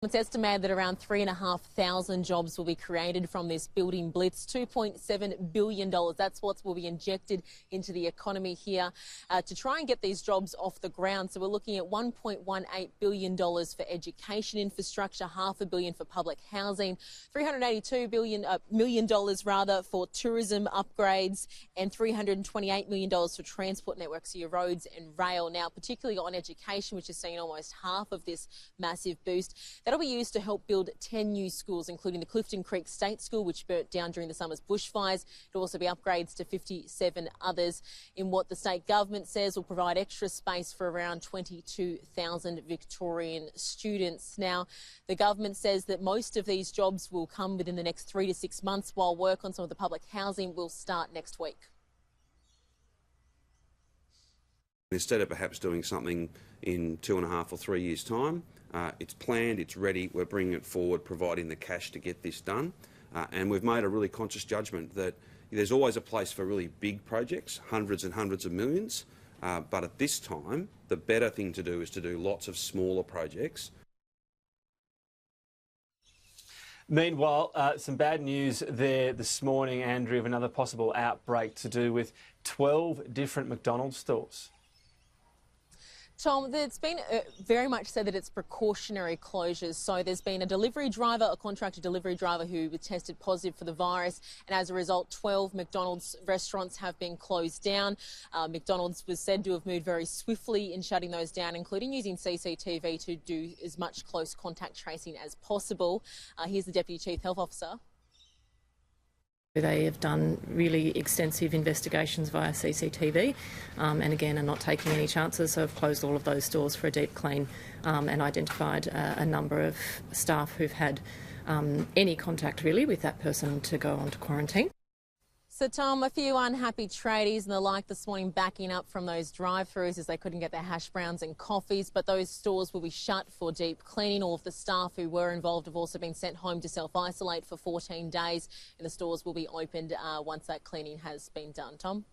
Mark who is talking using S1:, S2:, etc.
S1: It's estimated that around 3,500 jobs will be created from this building blitz. $2.7 billion. That's what will be injected into the economy here to try and get these jobs off the ground. So we're looking at $1.18 billion for education infrastructure, $500 million for public housing, $382 million for tourism upgrades, and $328 million for transport networks, so your roads and rail. Now, particularly on education, which has seen almost half of this massive boost. That'll be used to help build 10 new schools, including the Clifton Creek State School, which burnt down during the summer's bushfires. It'll also be upgrades to 57 others in what the state government says will provide extra space for around 22,000 Victorian students. Now, the government says that most of these jobs will come within the next 3 to 6 months, while work on some of the public housing will start next week.
S2: Instead of perhaps doing something in 2.5 or 3 years' time, it's planned, it's ready, we're bringing it forward, providing the cash to get this done. And we've made a really conscious judgment that there's always a place for really big projects, hundreds and hundreds of millions, but at this time, the better thing to do is to do lots of smaller projects.
S3: Meanwhile, some bad news there this morning, Andrew, of another possible outbreak to do with 12 different McDonald's stores.
S1: Tom, it's been very much said that it's precautionary closures. So there's been a delivery driver, a contracted delivery driver who was tested positive for the virus. And as a result, 12 McDonald's restaurants have been closed down. McDonald's was said to have moved very swiftly in shutting those down, including using CCTV to do as much close contact tracing as possible. Here's the Deputy Chief Health Officer.
S4: They have done really extensive investigations via CCTV and again are not taking any chances, so have closed all of those stores for a deep clean and identified a number of staff who've had any contact really with that person to go on to quarantine.
S1: So, Tom, a few unhappy tradies and the like this morning backing up from those drive-thrus as they couldn't get their hash browns and coffees, but those stores will be shut for deep cleaning. All of the staff who were involved have also been sent home to self-isolate for 14 days, and the stores will be opened once that cleaning has been done. Tom?